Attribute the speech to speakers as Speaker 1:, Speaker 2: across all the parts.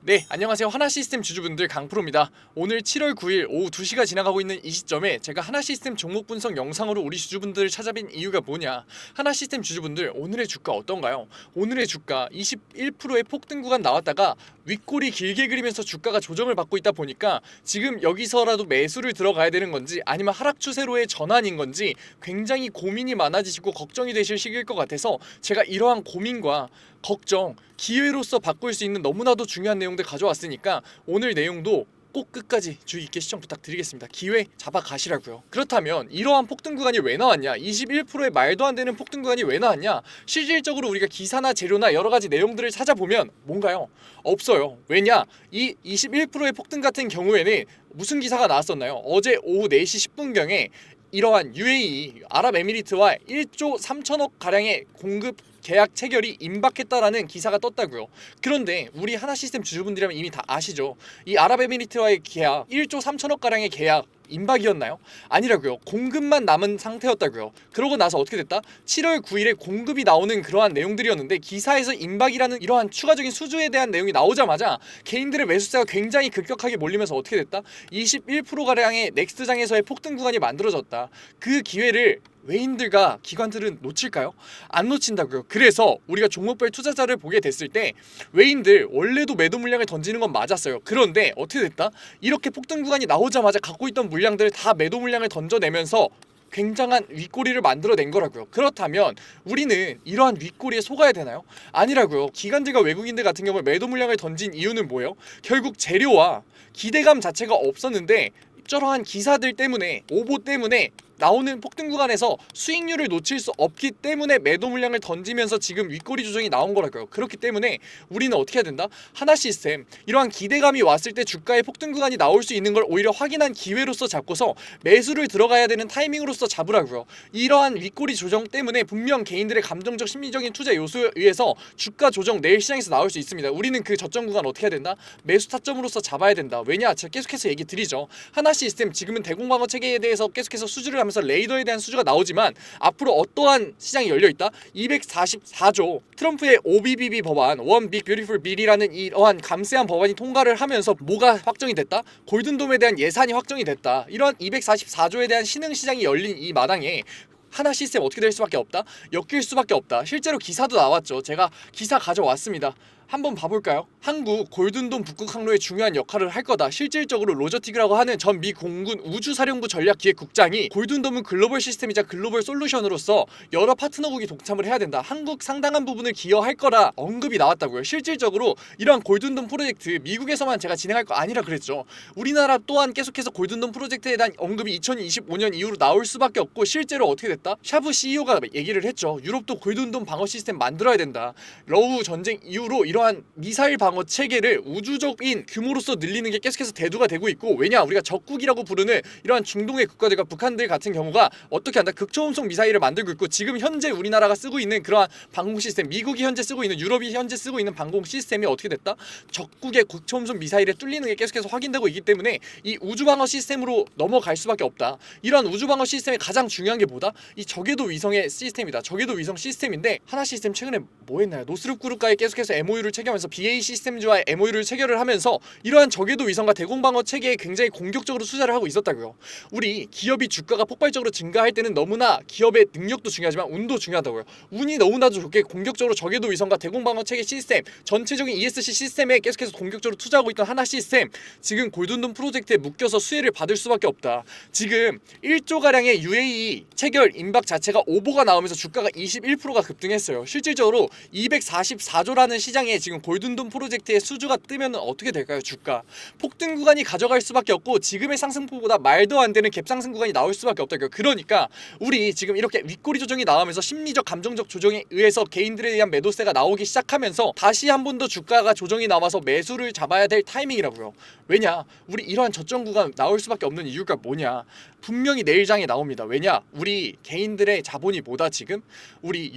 Speaker 1: 네, 안녕하세요. 하나시스템 주주분들 강프로입니다. 오늘 7월 9일 오후 2시가 지나가고 있는 이 시점에 제가 하나시스템 종목 분석 영상으로 우리 주주분들을 찾아뵌 이유가 뭐냐? 하나시스템 주주분들 오늘의 주가 어떤가요? 오늘의 주가 21%의 폭등 구간 나왔다가 윗골이 길게 그리면서 주가가 조정을 받고 있다 보니까 지금 여기서라도 매수를 들어가야 되는 건지 아니면 하락 추세로의 전환인 건지 굉장히 고민이 많아지시고 걱정이 되실 시기일 것 같아서 제가 이러한 고민과 걱정, 기회로서 바꿀 수 있는 너무나도 중요한 내용들 가져왔으니까 오늘 내용도 꼭 끝까지 주의 깊게 시청 부탁드리겠습니다. 기회 잡아 가시라고요. 그렇다면 이러한 폭등 구간이 왜 나왔냐? 21%의 말도 안 되는 폭등 구간이 왜 나왔냐? 실질적으로 우리가 기사나 재료나 여러 가지 내용들을 찾아보면 뭔가요? 없어요. 왜냐? 이 21%의 폭등 같은 경우에는 무슨 기사가 나왔었나요? 어제 오후 4시 10분경에 이러한 UAE 아랍에미리트와 1조 3천억 가량의 공급 계약 체결이 임박했다라는 기사가 떴다고요. 그런데 우리 하나시스템 주주분들이라면 이미 다 아시죠? 이 아랍에미리트와의 계약 1조 3천억 가량의 계약 임박이었나요? 아니라고요. 공급만 남은 상태였다고요. 그러고 나서 어떻게 됐다? 7월 9일에 공급이 나오는 그러한 내용들이었는데 기사에서 임박이라는 이러한 추가적인 수주에 대한 내용이 나오자마자 개인들의 매수세가 굉장히 급격하게 몰리면서 어떻게 됐다? 21%가량의 넥스트장에서의 폭등 구간이 만들어졌다. 그 기회를 외인들과 기관들은 놓칠까요? 안 놓친다고요. 그래서 우리가 종목별 투자자를 보게 됐을 때 외인들 원래도 매도 물량을 던지는 건 맞았어요. 그런데 어떻게 됐다? 이렇게 폭등 구간이 나오자마자 갖고 있던 물량들을 다 매도 물량을 던져내면서 굉장한 윗꼬리를 만들어낸 거라고요. 그렇다면 우리는 이러한 윗꼬리에 속아야 되나요? 아니라고요. 기관들과 외국인들 같은 경우에 매도 물량을 던진 이유는 뭐예요? 결국 재료와 기대감 자체가 없었는데 저러한 기사들 때문에 오보 때문에 나오는 폭등 구간에서 수익률을 놓칠 수 없기 때문에 매도 물량을 던지면서 지금 윗꼬리 조정이 나온 거라고요. 그렇기 때문에 우리는 어떻게 해야 된다? 하나시스템 이러한 기대감이 왔을 때 주가의 폭등 구간이 나올 수 있는 걸 오히려 확인한 기회로서 잡고서 매수를 들어가야 되는 타이밍으로서 잡으라고요. 이러한 윗꼬리 조정 때문에 분명 개인들의 감정적 심리적인 투자 요소에 의해서 주가 조정 내일 시장에서 나올 수 있습니다. 우리는 그 저점 구간 어떻게 해야 된다? 매수 타점으로서 잡아야 된다. 왜냐? 제가 계속해서 얘기 드리죠. 하나시스템 지금은 대공방어 체계에 대해서 계속해서 수주를 하면서 레이더에 대한 수주가 나오지만 앞으로 어떠한 시장이 열려있다? 244조 트럼프의 OBBB 법안 One Big Beautiful Bill이라는 이러한 감세한 법안이 통과를 하면서 뭐가 확정이 됐다? 골든돔에 대한 예산이 확정이 됐다. 이런 244조에 대한 신흥시장이 열린 이 마당에 하나시스템 어떻게 될 수밖에 없다? 엮일 수밖에 없다. 실제로 기사도 나왔죠. 제가 기사 가져왔습니다. 한번 봐볼까요? 한국 골든돔 북극 항로에 중요한 역할을 할 거다. 실질적으로 로저틱이라고 하는 전 미 공군 우주사령부 전략기획국장이 골든돔은 글로벌 시스템이자 글로벌 솔루션으로서 여러 파트너국이 동참을 해야 된다. 한국 상당한 부분을 기여할 거라 언급이 나왔다고요. 실질적으로 이러한 골든돔 프로젝트 미국에서만 제가 진행할 거 아니라 그랬죠. 우리나라 또한 계속해서 골든돔 프로젝트에 대한 언급이 2025년 이후로 나올 수밖에 없고 실제로 어떻게 됐다? 샤브 CEO가 얘기를 했죠. 유럽도 골든돔 방어 시스템 만들어야 된다. 러우 전쟁 이후로 이러한 미사일 방어 체계를 우주적인 규모로서 늘리는 게 계속해서 대두가 되고 있고 왜냐 우리가 적국이라고 부르는 이러한 중동의 국가들과 북한들 같은 경우가 어떻게 한다 극초음속 미사일을 만들고 있고 지금 현재 우리나라가 쓰고 있는 그러한 방공 시스템 미국이 현재 쓰고 있는 유럽이 현재 쓰고 있는 방공 시스템이 어떻게 됐다 적국의 극초음속 미사일에 뚫리는 게 계속해서 확인되고 있기 때문에 이 우주 방어 시스템으로 넘어갈 수밖에 없다. 이러한 우주 방어 시스템의 가장 중요한 게 뭐다? 이 저궤도 위성의 시스템이다. 저궤도 위성 시스템인데 하나 시스템 최근에 뭐 했나요? 노스룹 그룹과의 계속해서 MOU를 체결하면서 BAE 시스템즈와의 MOU를 체결을 하면서 이러한 저궤도 위성과 대공방어 체계에 굉장히 공격적으로 투자를 하고 있었다고요. 우리 기업이 주가가 폭발적으로 증가할 때는 너무나 기업의 능력도 중요하지만 운도 중요하다고요. 운이 너무나도 좋게 공격적으로 저궤도 위성과 대공방어 체계 시스템 전체적인 ESC 시스템에 계속해서 공격적으로 투자하고 있던 하나 시스템 지금 골든돔 프로젝트에 묶여서 수혜를 받을 수밖에 없다. 지금 1조가량의 UAE 체결 임박 자체가 오보가 나오면서 주가가 21%가 급등했어요. 실질적으로 244조라는 시장에 지금 골든돔 프로젝트의 수주가 뜨면 어떻게 될까요? 주가 폭등 구간이 가져갈 수밖에 없고 지금의 상승폭보다 말도 안 되는 갭상승 구간이 나올 수밖에 없다고요. 그러니까 우리 지금 이렇게 윗꼬리 조정이 나오면서 심리적 감정적 조정에 의해서 개인들에 대한 매도세가 나오기 시작하면서 다시 한 번 더 주가가 조정이 나와서 매수를 잡아야 될 타이밍이라고요. 왜냐 우리 이러한 저점 구간 나올 수밖에 없는 이유가 뭐냐 분명히 내일 장에 나옵니다. 왜냐 우리 개인들의 자본이 뭐다 지금 우리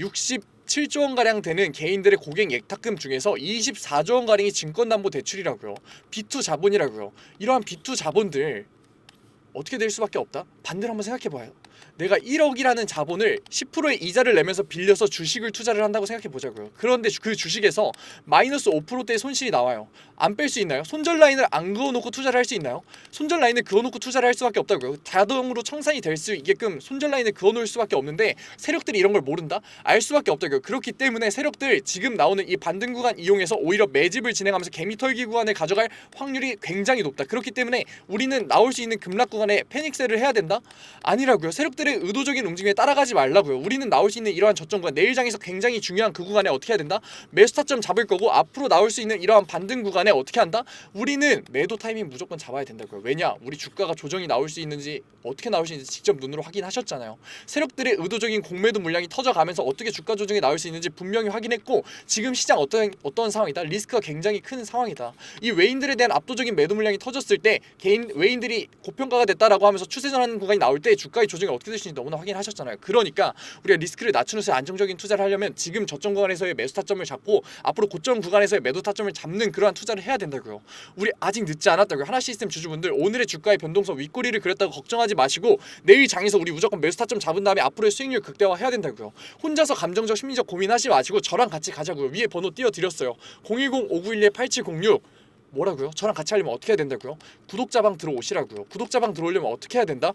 Speaker 1: 7조 원가량 되는 개인들의 고객 예탁금 중에서 24조 원가량이 증권담보대출이라고요. B2 자본이라고요. 이러한 B2 자본들 어떻게 될 수밖에 없다? 반대로 한번 생각해봐요. 내가 1억이라는 자본을 10%의 이자를 내면서 빌려서 주식을 투자를 한다고 생각해 보자고요. 그런데 그 주식에서 마이너스 5%대의 손실이 나와요. 안 뺄 수 있나요? 손절 라인을 안 그어놓고 투자를 할 수 있나요? 손절 라인을 그어놓고 투자를 할 수밖에 없다고요. 자동으로 청산이 될 수 있게끔 손절 라인을 그어놓을 수밖에 없는데 세력들이 이런 걸 모른다? 알 수밖에 없다고요. 그렇기 때문에 세력들 지금 나오는 이 반등 구간 이용해서 오히려 매집을 진행하면서 개미털기 구간을 가져갈 확률이 굉장히 높다. 그렇기 때문에 우리는 나올 수 있는 급락 구간에 패닉셀을 해야 된다? 아니라고요. 세력들의 의도적인 움직임에 따라가지 말라고요. 우리는 나올 수 있는 이러한 저점 구간, 내일장에서 굉장히 중요한 그 구간에 어떻게 해야 된다? 매수 타점 잡을 거고 앞으로 나올 수 있는 이러한 반등 구간에 어떻게 한다? 우리는 매도 타이밍 무조건 잡아야 된다고요. 왜냐? 우리 주가가 조정이 나올 수 있는지 어떻게 나올 수 있는지 직접 눈으로 확인하셨잖아요. 세력들의 의도적인 공매도 물량이 터져가면서 어떻게 주가 조정이 나올 수 있는지 분명히 확인했고 지금 시장 어떤 상황이다? 리스크가 굉장히 큰 상황이다. 이 외인들에 대한 압도적인 매도 물량이 터졌을 때 개인 외인들이 고평가가 됐다라고 하면서 추세전환 구간이 나올 때 주가의 조정이 어떻게 될 수 있는지 너무나 확인하셨잖아요. 그러니까 우리가 리스크를 낮추면서 안정적인 투자를 하려면 지금 저점 구간에서의 매수 타점을 잡고 앞으로 고점 구간에서의 매도 타점을 잡는 그러한 투자를 해야 된다고요. 우리 아직 늦지 않았다고요. 하나시스템 주주분들 오늘의 주가의 변동성 윗꼬리를 그렸다고 걱정하지 마시고 내일 장에서 우리 무조건 매수 타점 잡은 다음에 앞으로의 수익률 극대화해야 된다고요. 혼자서 감정적 심리적 고민하지 마시고 저랑 같이 가자고요. 위에 번호 띄워드렸어요. 010-5912-8706 뭐라고요? 저랑 같이 하려면 어떻게 해야 된다고요? 구독자방 들어오시라고요. 구독자방 들어오려면 어떻게 해야 된다?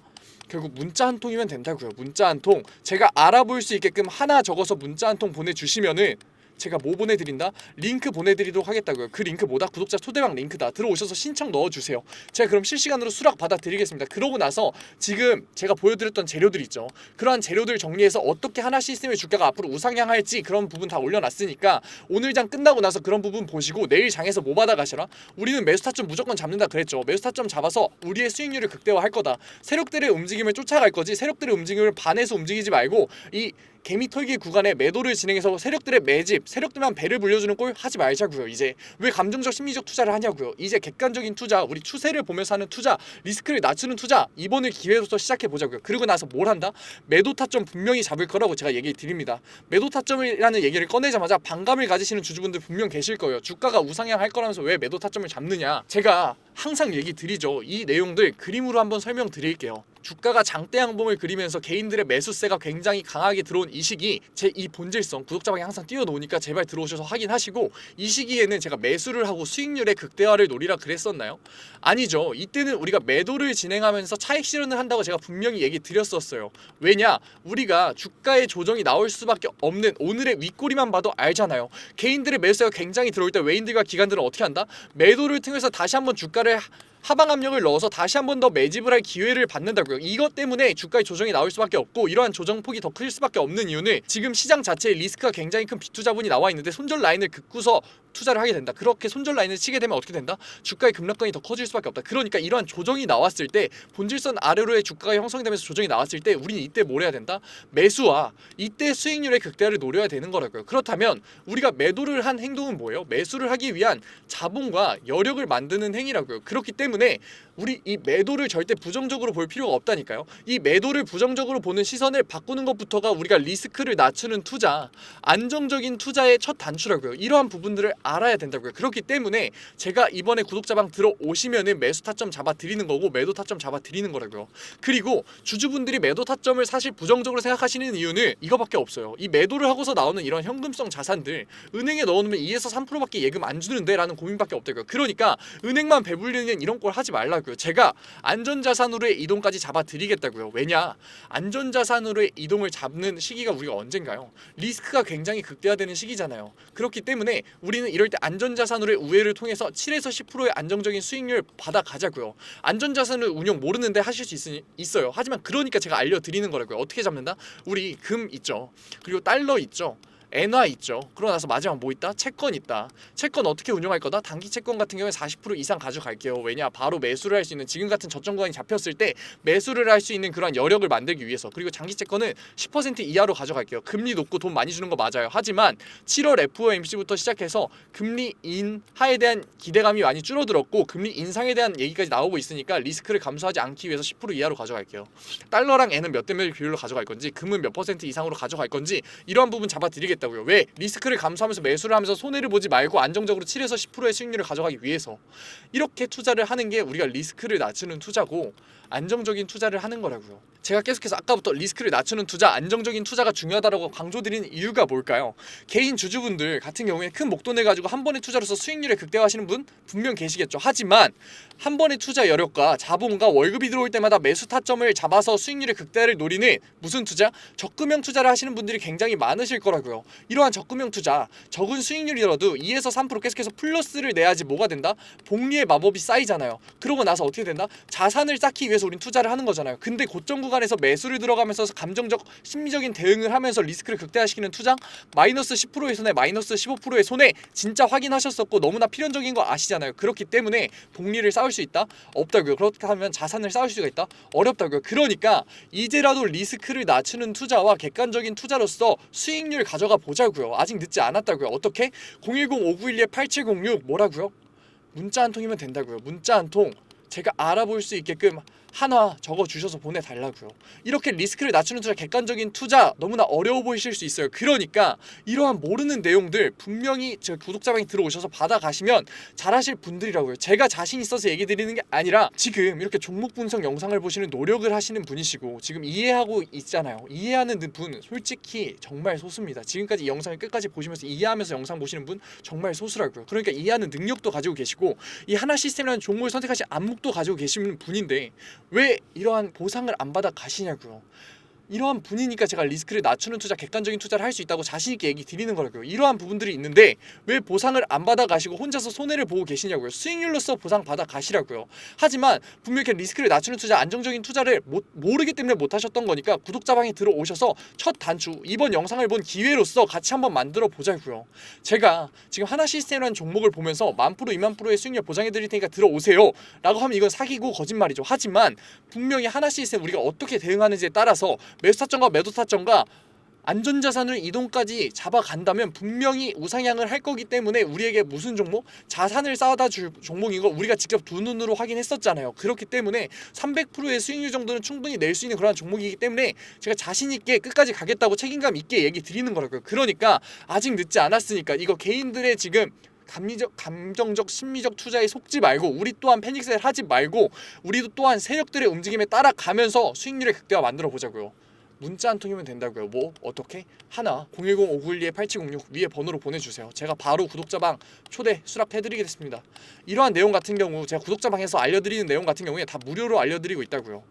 Speaker 1: 결국 문자 한 통이면 된다고요. 문자 한 통. 제가 알아볼 수 있게끔 하나 적어서 문자 한 통 보내주시면은 제가 뭐 보내드린다? 링크 보내드리도록 하겠다고요. 그 링크 뭐다? 구독자 초대방 링크다. 들어오셔서 신청 넣어주세요. 제가 그럼 실시간으로 수락 받아드리겠습니다. 그러고 나서 지금 제가 보여드렸던 재료들 있죠. 그러한 재료들 정리해서 어떻게 하나 시스템의 주가가 앞으로 우상향할지 그런 부분 다 올려놨으니까 오늘 장 끝나고 나서 그런 부분 보시고 내일 장에서 뭐 받아가시라? 우리는 매수 타점 무조건 잡는다 그랬죠. 매수 타점 잡아서 우리의 수익률을 극대화할 거다. 세력들의 움직임을 쫓아갈 거지 세력들의 움직임을 반해서 움직이지 말고 이 개미 털기 구간에 매도를 진행해서 세력들의 매집, 세력들만 배를 불려주는 꼴 하지 말자고요. 이제 왜 감정적 심리적 투자를 하냐고요. 이제 객관적인 투자, 우리 추세를 보면서 하는 투자, 리스크를 낮추는 투자 이번을 기회로서 시작해 보자고요. 그리고 나서 뭘 한다? 매도 타점 분명히 잡을 거라고 제가 얘기 드립니다. 매도 타점이라는 얘기를 꺼내자마자 반감을 가지시는 주주분들 분명 계실 거예요. 주가가 우상향 할 거라면서 왜 매도 타점을 잡느냐? 제가 항상 얘기 드리죠. 이 내용들 그림으로 한번 설명드릴게요. 주가가 장대 양봉을 그리면서 개인들의 매수세가 굉장히 강하게 들어온 이 시기 제 이 본질성 구독자방에 항상 띄워놓으니까 제발 들어오셔서 확인하시고 이 시기에는 제가 매수를 하고 수익률의 극대화를 노리라 그랬었나요? 아니죠. 이때는 우리가 매도를 진행하면서 차익 실현을 한다고 제가 분명히 얘기 드렸었어요. 왜냐? 우리가 주가의 조정이 나올 수밖에 없는 오늘의 윗꼬리만 봐도 알잖아요. 개인들의 매수세가 굉장히 들어올 때 외인들과 기관들은 어떻게 한다? 매도를 통해서 다시 한번 주가를 하방 압력을 넣어서 다시 한 번 더 매집을 할 기회를 받는다고요. 이것 때문에 주가의 조정이 나올 수밖에 없고 이러한 조정폭이 더 클 수밖에 없는 이유는 지금 시장 자체에 리스크가 굉장히 큰 비투자분이 나와 있는데 손절 라인을 긋고서 투자를 하게 된다. 그렇게 손절 라인을 치게 되면 어떻게 된다? 주가의 급락권이 더 커질 수밖에 없다. 그러니까 이러한 조정이 나왔을 때 본질선 아래로의 주가가 형성되면서 조정이 나왔을 때 우리는 이때 뭘 해야 된다? 매수와 이때 수익률의 극대화를 노려야 되는 거라고요. 그렇다면 우리가 매도를 한 행동은 뭐예요? 매수를 하기 위한 자본과 여력을 만드는 행위라고요. 그렇기 때문에 우리 이 매도를 절대 부정적으로 볼 필요가 없다니까요. 이 매도를 부정적으로 보는 시선을 바꾸는 것부터가 우리가 리스크를 낮추는 투자, 안정적인 투자의 첫 단추라고요. 이러한 부분들을 알아야 된다고요. 그렇기 때문에 제가 이번에 구독자방 들어오시면은 매수 타점 잡아 드리는 거고 매도 타점 잡아 드리는 거라고요. 그리고 주주분들이 매도 타점을 사실 부정적으로 생각하시는 이유는 이거밖에 없어요. 이 매도를 하고서 나오는 이런 현금성 자산들 은행에 넣어놓으면 2에서 3%밖에 예금 안 주는데 라는 고민밖에 없다고요. 그러니까 은행만 배불리는 이런 걸 하지 말라고요. 제가 안전자산으로의 이동까지 잡아 드리겠다고요. 왜냐? 안전자산으로의 이동을 잡는 시기가 우리가 언젠가요? 리스크가 굉장히 극대화되는 시기잖아요. 그렇기 때문에 우리는 이럴 때 안전자산으로의 우회를 통해서 7에서 10%의 안정적인 수익률 받아가자고요. 안전자산을 운용 모르는데 하실 수 있어요. 하지만 그러니까 제가 알려드리는 거라고요. 어떻게 잡는다? 우리 금 있죠. 그리고 달러 있죠. 엔화 있죠. 그러고 나서 마지막 뭐 있다? 채권 있다. 채권 어떻게 운용할 거다? 단기 채권 같은 경우에 40% 이상 가져갈게요. 왜냐? 바로 매수를 할 수 있는 지금 같은 저점 구간이 잡혔을 때 매수를 할 수 있는 그런 여력을 만들기 위해서. 그리고 장기 채권은 10% 이하로 가져갈게요. 금리 높고 돈 많이 주는 거 맞아요. 하지만 7월 FOMC부터 시작해서 금리 인하에 대한 기대감이 많이 줄어들었고 금리 인상에 대한 얘기까지 나오고 있으니까 리스크를 감수하지 않기 위해서 10% 이하로 가져갈게요. 달러랑 엔은 몇 대 몇 비율로 가져갈 건지 금은 몇 퍼센트 이상으로 가져갈 건지 이러한 부분 잡아드리겠다. 있다고요. 왜? 리스크를 감수하면서 매수를 하면서 손해를 보지 말고 안정적으로 7에서 10%의 수익률을 가져가기 위해서 이렇게 투자를 하는 게 우리가 리스크를 낮추는 투자고 안정적인 투자를 하는 거라고요. 제가 계속해서 아까부터 리스크를 낮추는 투자, 안정적인 투자가 중요하다고 강조드리는 이유가 뭘까요? 개인 주주분들 같은 경우에 큰 목돈 내가지고 한 번의 투자로서 수익률을 극대화하시는 분 분명 계시겠죠. 하지만 한 번의 투자 여력과 자본과 월급이 들어올 때마다 매수 타점을 잡아서 수익률의 극대화를 노리는 무슨 투자? 적금형 투자를 하시는 분들이 굉장히 많으실 거라고요. 이러한 적금형 투자, 적은 수익률이라도 2에서 3% 계속해서 플러스를 내야지 뭐가 된다? 복리의 마법이 쌓이잖아요. 그러고 나서 어떻게 된다? 자산을 쌓기 위해서 우린 투자를 하는 거잖아요. 근데 고점 구간에서 매수를 들어가면서 감정적 심리적인 대응을 하면서 리스크를 극대화시키는 투자, 마이너스 10%의 손해, 마이너스 15%의 손해 진짜 확인하셨었고 너무나 필연적인 거 아시잖아요. 그렇기 때문에 복리를 쌓을 수 있다? 없다고요. 그렇게 하면 자산을 쌓을 수가 있다? 어렵다고요. 그러니까 이제라도 리스크를 낮추는 투자와 객관적인 투자로서 수익률 가져가 보자고요. 아직 늦지 않았다고요. 어떻게? 010-5912-8706 뭐라고요? 문자 한 통이면 된다고요. 문자 한 통 제가 알아볼 수 있게끔 하나 적어주셔서 보내달라고요. 이렇게 리스크를 낮추는 투자, 객관적인 투자 너무나 어려워 보이실 수 있어요. 그러니까 이러한 모르는 내용들 분명히 제 구독자방에 들어오셔서 받아가시면 잘하실 분들이라고요. 제가 자신 있어서 얘기 드리는 게 아니라 지금 이렇게 종목 분석 영상을 보시는 노력을 하시는 분이시고 지금 이해하고 있잖아요. 이해하는 분 솔직히 정말 소수입니다. 지금까지 이 영상을 끝까지 보시면서 이해하면서 영상 보시는 분 정말 소수라고요. 그러니까 이해하는 능력도 가지고 계시고 이 하나 시스템이라는 종목을 선택하신 안목도 가지고 계시는 분인데 왜 이러한 보상을 안 받아 가시냐고요. 이러한 분이니까 제가 리스크를 낮추는 투자, 객관적인 투자를 할 수 있다고 자신있게 얘기 드리는 거라고요. 이러한 부분들이 있는데 왜 보상을 안 받아 가시고 혼자서 손해를 보고 계시냐고요. 수익률로서 보상 받아 가시라고요. 하지만 분명히 리스크를 낮추는 투자, 안정적인 투자를 모르기 때문에 못 하셨던 거니까 구독자방에 들어오셔서 첫 단추, 이번 영상을 본 기회로서 같이 한번 만들어 보자고요. 제가 지금 하나 시스템이라는 종목을 보면서 1000%, 2000%의 수익률 보장해 드릴 테니까 들어오세요 라고 하면 이건 사기고 거짓말이죠. 하지만 분명히 하나 시스템 우리가 어떻게 대응하는지에 따라서 매수 타점과 매도 타점과 안전자산을 이동까지 잡아간다면 분명히 우상향을 할 거기 때문에 우리에게 무슨 종목? 자산을 쌓아다 줄 종목인 거 우리가 직접 두 눈으로 확인했었잖아요. 그렇기 때문에 300%의 수익률 정도는 충분히 낼 수 있는 그런 종목이기 때문에 제가 자신 있게 끝까지 가겠다고 책임감 있게 얘기 드리는 거라고요. 그러니까 아직 늦지 않았으니까 이거 개인들의 지금 감정적, 심리적 투자에 속지 말고 우리 또한 패닉셀 하지 말고 우리도 또한 세력들의 움직임에 따라가면서 수익률의 극대화 만들어 보자고요. 문자 한 통이면 된다고요. 뭐 어떻게? 하나 010-5912-8706 위에 번호로 보내주세요. 제가 바로 구독자방 초대 수락해드리겠습니다. 이러한 내용 같은 경우 제가 구독자방에서 알려드리는 내용 같은 경우에 다 무료로 알려드리고 있다고요.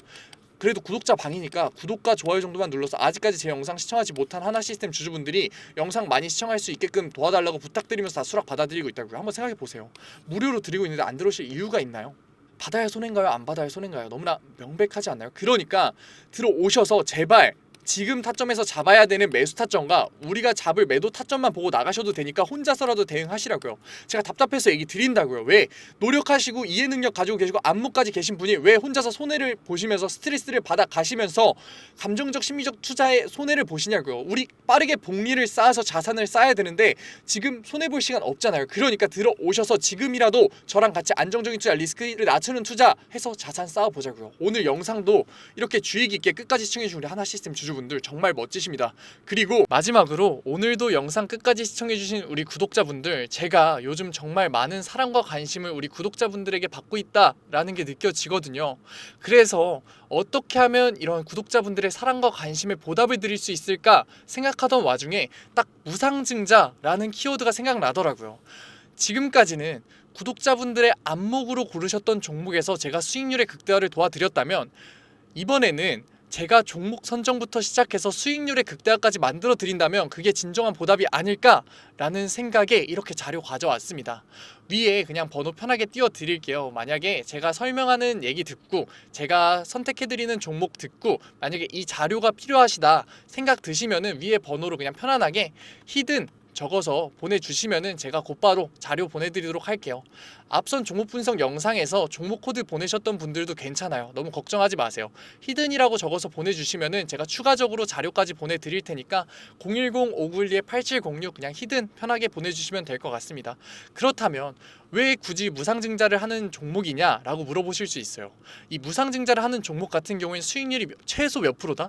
Speaker 1: 그래도 구독자 방이니까 구독과 좋아요 정도만 눌러서 아직까지 제 영상 시청하지 못한 하나 시스템 주주분들이 영상 많이 시청할 수 있게끔 도와달라고 부탁드리면서 다 수락 받아드리고 있다고요. 한번 생각해보세요. 무료로 드리고 있는데 안 들어오실 이유가 있나요? 받아야 손해인가요? 안 받아야 손해인가요? 너무나 명백하지 않나요? 그러니까 들어오셔서 제발 지금 타점에서 잡아야 되는 매수 타점과 우리가 잡을 매도 타점만 보고 나가셔도 되니까 혼자서라도 대응하시라고요. 제가 답답해서 얘기 드린다고요. 왜 노력하시고 이해 능력 가지고 계시고 안목까지 계신 분이 왜 혼자서 손해를 보시면서 스트레스를 받아 가시면서 감정적 심리적 투자에 손해를 보시냐고요. 우리 빠르게 복리를 쌓아서 자산을 쌓아야 되는데 지금 손해 볼 시간 없잖아요. 그러니까 들어오셔서 지금이라도 저랑 같이 안정적인 투자, 리스크를 낮추는 투자 해서 자산 쌓아 보자고요. 오늘 영상도 이렇게 주의 깊게 끝까지 시청해 주신 우리 하나 시스템 주주분들 정말 멋지십니다. 그리고 마지막으로 오늘도 영상 끝까지 시청해주신 우리 구독자분들, 제가 요즘 정말 많은 사랑과 관심을 우리 구독자분들에게 받고 있다라는 게 느껴지거든요. 그래서 어떻게 하면 이런 구독자분들의 사랑과 관심에 보답을 드릴 수 있을까 생각하던 와중에 딱 무상증자라는 키워드가 생각나더라고요. 지금까지는 구독자분들의 안목으로 고르셨던 종목에서 제가 수익률의 극대화를 도와드렸다면 이번에는 제가 종목 선정부터 시작해서 수익률의 극대화까지 만들어 드린다면 그게 진정한 보답이 아닐까라는 생각에 이렇게 자료 가져왔습니다. 위에 그냥 번호 편하게 띄워 드릴게요. 만약에 제가 설명하는 얘기 듣고 제가 선택해 드리는 종목 듣고 만약에 이 자료가 필요하시다 생각 드시면은 위에 번호로 그냥 편안하게 히든 적어서 보내주시면은 제가 곧바로 자료 보내드리도록 할게요. 앞선 종목 분석 영상에서 종목 코드 보내셨던 분들도 괜찮아요. 너무 걱정하지 마세요. 히든이라고 적어서 보내주시면은 제가 추가적으로 자료까지 보내드릴 테니까 010-5912-8706 그냥 히든 편하게 보내주시면 될 것 같습니다. 그렇다면 왜 굳이 무상증자를 하는 종목이냐 라고 물어보실 수 있어요. 이 무상증자를 하는 종목 같은 경우에는 수익률이 최소 몇 프로다?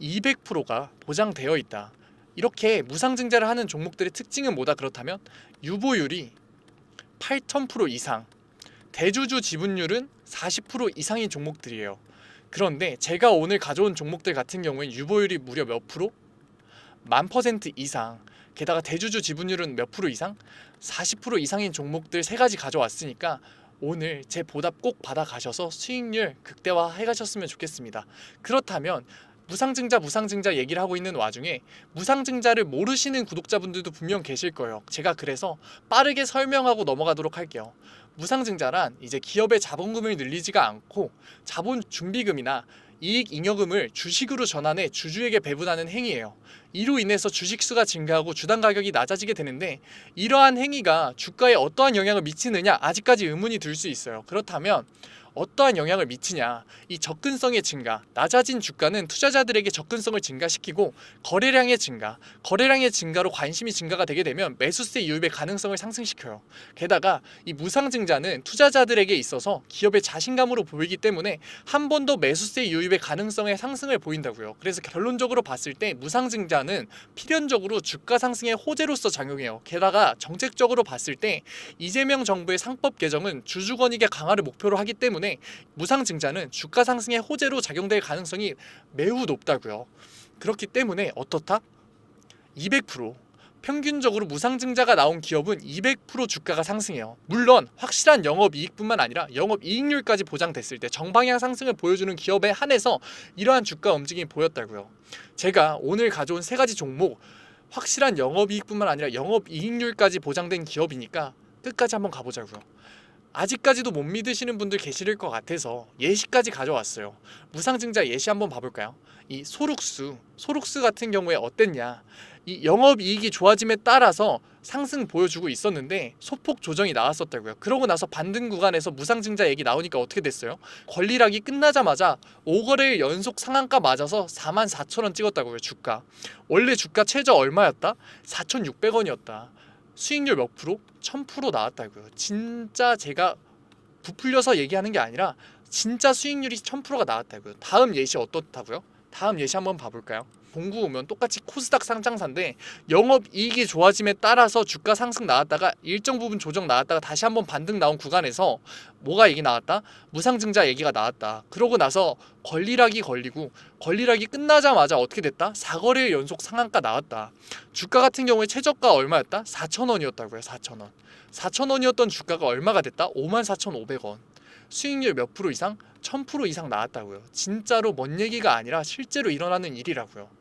Speaker 1: 200%가 보장되어 있다. 이렇게 무상증자를 하는 종목들의 특징은 뭐다 그렇다면 유보율이 8,000% 이상, 대주주 지분율은 40% 이상인 종목들이에요. 그런데 제가 오늘 가져온 종목들 같은 경우엔 유보율이 무려 몇 프로? 10,000% 이상, 게다가 대주주 지분율은 몇 프로 이상? 40% 이상인 종목들 3가지 가져왔으니까 오늘 제 보답 꼭 받아가셔서 수익률 극대화해 가셨으면 좋겠습니다. 그렇다면 무상증자 얘기를 하고 있는 와중에 무상증자를 모르시는 구독자분들도 분명 계실 거예요. 제가 그래서 빠르게 설명하고 넘어가도록 할게요. 무상증자란 이제 기업의 자본금을 늘리지가 않고 자본 준비금이나 이익 잉여금을 주식으로 전환해 주주에게 배분하는 행위예요. 이로 인해서 주식수가 증가하고 주당 가격이 낮아지게 되는데 이러한 행위가 주가에 어떠한 영향을 미치느냐 아직까지 의문이 들 수 있어요. 그렇다면 어떠한 영향을 미치냐, 이 접근성의 증가, 낮아진 주가는 투자자들에게 접근성을 증가시키고 거래량의 증가로 관심이 증가가 되게 되면 매수세 유입의 가능성을 상승시켜요. 게다가 이 무상증자는 투자자들에게 있어서 기업의 자신감으로 보이기 때문에 한 번 더 매수세 유입의 가능성의 상승을 보인다고요. 그래서 결론적으로 봤을 때 무상증자는 필연적으로 주가 상승의 호재로서 작용해요. 게다가 정책적으로 봤을 때 이재명 정부의 상법 개정은 주주권익의 강화를 목표로 하기 때문에 무상증자는 주가 상승의 호재로 작용될 가능성이 매우 높다고요. 그렇기 때문에 어떻다? 200% 평균적으로 무상증자가 나온 기업은 200% 주가가 상승해요. 물론 확실한 영업이익뿐만 아니라 영업이익률까지 보장됐을 때 정방향 상승을 보여주는 기업에 한해서 이러한 주가 움직임이 보였다고요. 제가 오늘 가져온 3가지 종목 확실한 영업이익뿐만 아니라 영업이익률까지 보장된 기업이니까 끝까지 한번 가보자고요. 아직까지도 못 믿으시는 분들 계실 것 같아서 예시까지 가져왔어요. 무상증자 예시 한번 봐볼까요? 이 소룩스 같은 경우에 어땠냐? 이 영업이익이 좋아짐에 따라서 상승 보여주고 있었는데 소폭 조정이 나왔었다고요. 그러고 나서 반등 구간에서 무상증자 얘기 나오니까 어떻게 됐어요? 권리락이 끝나자마자 5거래일 연속 상한가 맞아서 44,000원 찍었다고요. 주가 원래 주가 최저 얼마였다? 4,600원이었다. 수익률 몇 프로? 1000% 나왔다고요. 진짜 제가 부풀려서 얘기하는 게 아니라 진짜 수익률이 1000%가 나왔다고요. 다음 예시 어떻다고요? 다음 예시 한번 봐볼까요? 봉구 오면 똑같이 코스닥 상장사인데 영업이익이 좋아짐에 따라서 주가 상승 나왔다가 일정 부분 조정 나왔다가 다시 한번 반등 나온 구간에서 뭐가 얘기 나왔다? 무상증자 얘기가 나왔다. 그러고 나서 권리락이 걸리고 권리락이 끝나자마자 어떻게 됐다? 4거래일 연속 상한가 나왔다. 주가 같은 경우에 최저가 얼마였다? 4,000원이었다고요. 4,000원. 4,000원이었던 주가가 얼마가 됐다? 54,500원. 수익률 몇 프로 이상? 1000% 이상 나왔다고요. 진짜로 먼 얘기가 아니라 실제로 일어나는 일이라고요.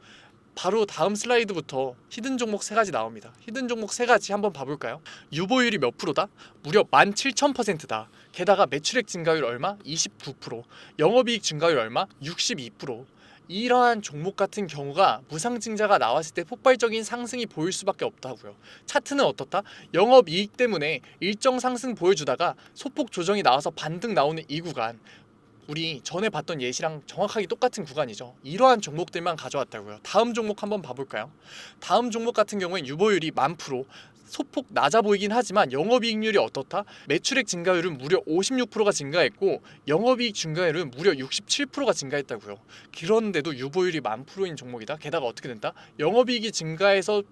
Speaker 1: 바로 다음 슬라이드부터 히든 종목 3가지 나옵니다. 히든 종목 3가지 한번 봐볼까요? 유보율이 몇 프로다? 무려 17,000%다. 게다가 매출액 증가율 얼마? 29%. 영업이익 증가율 얼마? 62%. 이러한 종목 같은 경우가 무상증자가 나왔을 때 폭발적인 상승이 보일 수밖에 없다고요. 차트는 어떻다? 영업이익 때문에 일정 상승 보여주다가 소폭 조정이 나와서 반등 나오는 이 구간, 우리 전에 봤던 예시랑 정확하게 똑같은 구간이죠. 이러한 종목들만 가져왔다고요. 다음 종목 한번 봐볼까요? 다음 종목 같은 경우엔 유보율이 10,000%, 소폭 낮아 보이긴 하지만 영업이익률이 어떻다? 매출액 증가율은 무려 56%가 증가했고 영업이익 증가율은 무려 67%가 증가했다고요. 그런데도 유보율이 10,000%인 종목이다. 게다가 어떻게 된다? 영업이익이 증가해서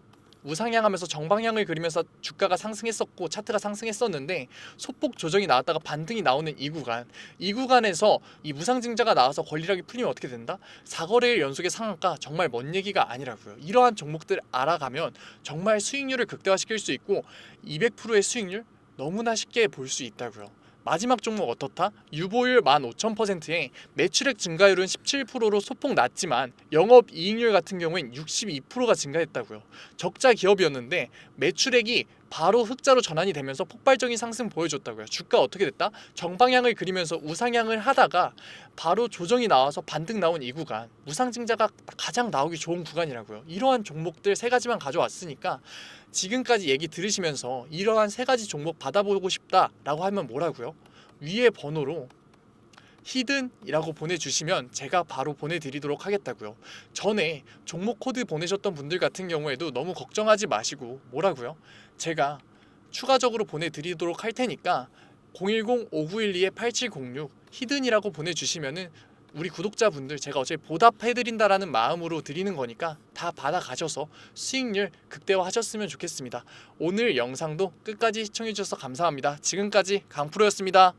Speaker 1: 우상향하면서 정방향을 그리면서 주가가 상승했었고 차트가 상승했었는데 소폭 조정이 나왔다가 반등이 나오는 이 구간에서 이 무상증자가 나와서 권리락이 풀리면 어떻게 된다? 4거래일 연속의 상한가, 정말 먼 얘기가 아니라고요. 이러한 종목들 알아가면 정말 수익률을 극대화시킬 수 있고 200%의 수익률 너무나 쉽게 볼 수 있다고요. 마지막 종목 어떻다? 유보율 15,000%에 매출액 증가율은 17%로 소폭 낮지만 영업이익률 같은 경우엔 62%가 증가했다고요. 적자 기업이었는데 매출액이 바로 흑자로 전환이 되면서 폭발적인 상승 보여줬다고요. 주가 어떻게 됐다? 정방향을 그리면서 우상향을 하다가 바로 조정이 나와서 반등 나온 이 구간, 무상증자가 가장 나오기 좋은 구간이라고요. 이러한 종목들 3가지만 가져왔으니까 지금까지 얘기 들으시면서 이러한 3가지 종목 받아보고 싶다라고 하면 뭐라고요? 위에 번호로 히든이라고 보내주시면 제가 바로 보내드리도록 하겠다고요. 전에 종목 코드 보내셨던 분들 같은 경우에도 너무 걱정하지 마시고 뭐라고요? 제가 추가적으로 보내드리도록 할 테니까 010-5912-8706 히든이라고 보내주시면은 우리 구독자분들 제가 어차피 보답해드린다라는 마음으로 드리는 거니까 다 받아가셔서 수익률 극대화하셨으면 좋겠습니다. 오늘 영상도 끝까지 시청해주셔서 감사합니다. 지금까지 강프로였습니다.